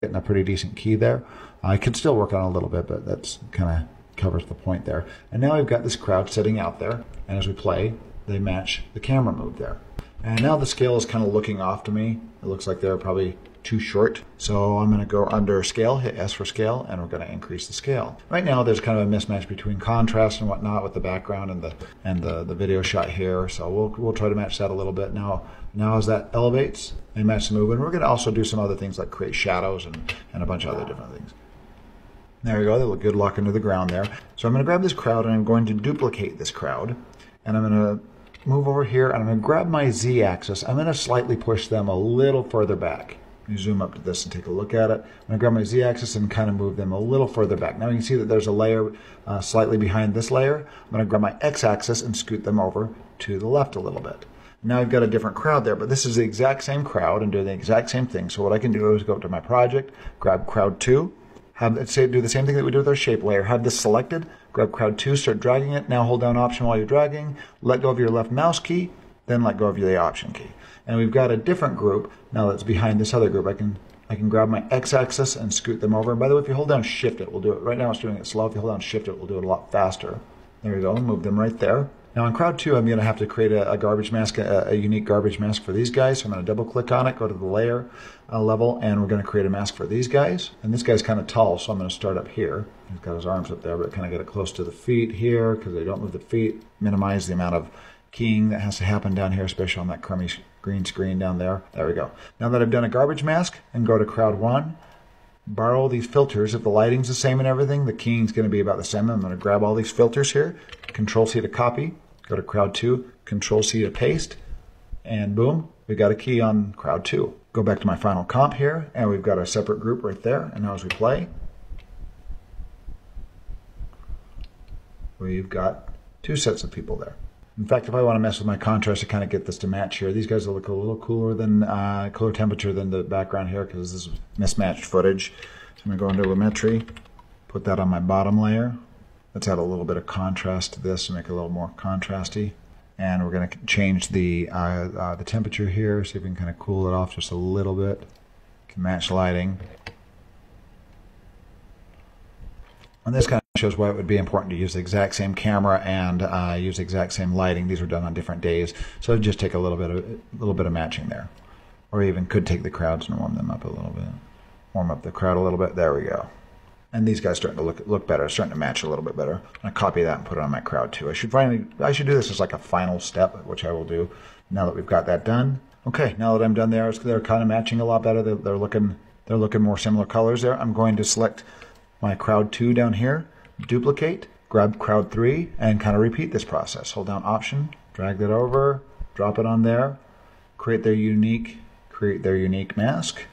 getting a pretty decent key there. I could still work on it a little bit, but that's kind of covers the point there. And now we've got this crowd sitting out there, and as we play, they match the camera move there. And now the scale is kind of looking off to me. It looks like they're probably too short. So I'm going to go under scale, hit S for scale, and we're going to increase the scale. Right now there's kind of a mismatch between contrast and whatnot with the background and the video shot here. So we'll try to match that a little bit. Now as that elevates and match the movement, we're going to also do some other things like create shadows and a bunch of other different things. There we go. They look good lock into the ground there. So I'm going to grab this crowd and I'm going to duplicate this crowd. And I'm going to move over here and I'm going to grab my Z-axis. I'm going to slightly push them a little further back. Let me zoom up to this and take a look at it. I'm going to grab my Z-axis and kind of move them a little further back. Now you can see that there's a layer slightly behind this layer. I'm going to grab my X-axis and scoot them over to the left a little bit. Now I've got a different crowd there, but this is the exact same crowd and do the exact same thing. So what I can do is go up to my project, grab crowd 2, do the same thing that we did with our shape layer. Have this selected, grab crowd 2, start dragging it. Now hold down Option while you're dragging, let go of your left mouse key, then let go of the Option key. And we've got a different group now that's behind this other group. I can grab my X-axis and scoot them over. And by the way, if you hold down Shift, it will do it. Right now it's doing it slow. If you hold down Shift, it will do it a lot faster. There we go. Move them right there. Now in crowd 2, I'm going to have to create a garbage mask, a unique garbage mask for these guys. So I'm going to double click on it, go to the layer level, and we're going to create a mask for these guys. And this guy's kind of tall, so I'm going to start up here. He's got his arms up there, but kind of get it close to the feet here because they don't move the feet. Minimize the amount of keying that has to happen down here, especially on that crummy green screen down there. There we go. Now that I've done a garbage mask, and go to crowd 1, borrow these filters. If the lighting's the same and everything, the keying's going to be about the same. I'm going to grab all these filters here, Control-C to copy, go to crowd 2, Control-C to paste, and boom, we got a key on crowd 2. Go back to my final comp here, and we've got our separate group right there. And now as we play, we've got 2 sets of people there. In fact, if I want to mess with my contrast to kind of get this to match here, these guys will look a little cooler than cooler temperature than the background here because this is mismatched footage. So I'm going to go into Lumetri, put that on my bottom layer. Let's add a little bit of contrast to this to make it a little more contrasty. And we're going to change the temperature here, see if we can kind of cool it off just a little bit. Can match lighting. And this kind of shows why it would be important to use the exact same camera and use the exact same lighting. These were done on different days, so it'd just take a little bit of matching there. Or even could take the crowds and warm them up a little bit. Warm up the crowd a little bit. There we go. And these guys starting to look better, starting to match a little bit better. I'm gonna copy that and put it on my crowd too. I should do this as like a final step, which I will do now that we've got that done. Okay, now that I'm done there, they're kind of matching a lot better. They're looking more similar colors there. I'm going to select my crowd 2 down here, duplicate, grab crowd 3, and kind of repeat this process. Hold down Option, drag that over, drop it on there, create their unique mask.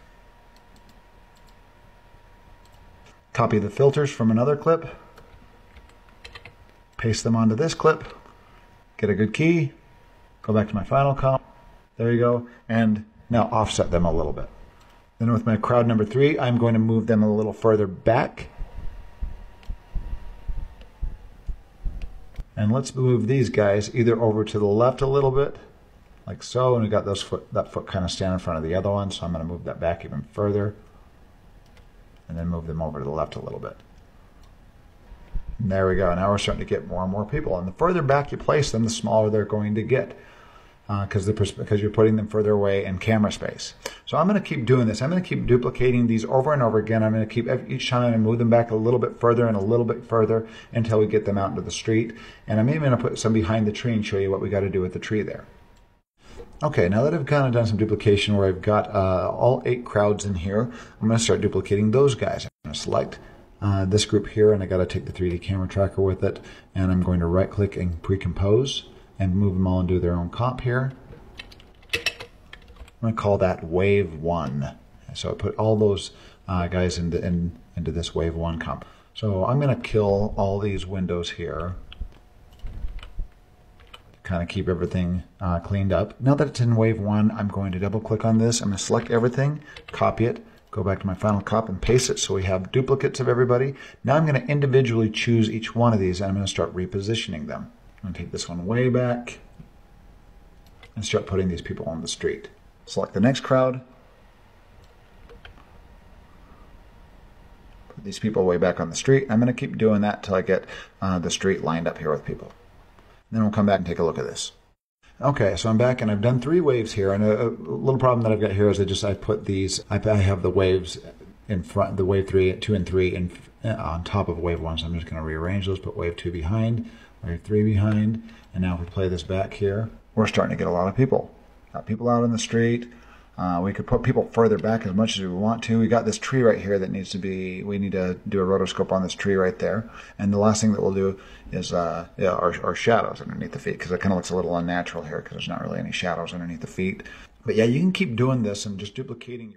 Copy the filters from another clip, paste them onto this clip, get a good key, go back to my final comp, there you go, and now offset them a little bit. Then with my crowd number 3, I'm going to move them a little further back. And let's move these guys either over to the left a little bit, like so, and we got that foot kind of standing in front of the other one, so I'm going to move that back even further. And then move them over to the left a little bit. And there we go. Now we're starting to get more and more people. And the further back you place them, the smaller they're going to get because you're putting them further away in camera space. So I'm going to keep doing this. I'm going to keep duplicating these over and over again. I'm going to keep each time I'm going to move them back a little bit further and a little bit further until we get them out into the street. And I'm even going to put some behind the tree and show you what we got to do with the tree there. Okay, now that I've kind of done some duplication where I've got all 8 crowds in here, I'm going to start duplicating those guys. I'm going to select this group here, and I got to take the 3D camera tracker with it, and I'm going to right click and pre-compose and move them all into their own comp here. I'm going to call that wave 1. So I put all those guys into this wave 1 comp. So I'm going to kill all these windows here. Kind of keep everything cleaned up. Now that it's in wave 1, I'm going to double click on this. I'm going to select everything, copy it, go back to my final comp and paste it so we have duplicates of everybody. Now I'm going to individually choose each one of these and I'm going to start repositioning them. I'm going to take this one way back and start putting these people on the street. Select the next crowd. these people way back on the street. I'm going to keep doing that till I get the street lined up here with people. Then we'll come back and take a look at this. Okay, so I'm back and I've done 3 waves here, and a little problem that I've got here is I put these, I have the waves in front, the wave 2 and 3 on top of wave 1, so I'm just going to rearrange those, put wave 2 behind, wave 3 behind, and now if we play this back here, we're starting to get a lot of people. Got people out on the street. We could put people further back as much as we want to. We got this tree right here that needs to be, we need to do a rotoscope on this tree right there. And the last thing that we'll do is our shadows underneath the feet, because it kind of looks a little unnatural here because there's not really any shadows underneath the feet. But yeah, you can keep doing this and just duplicating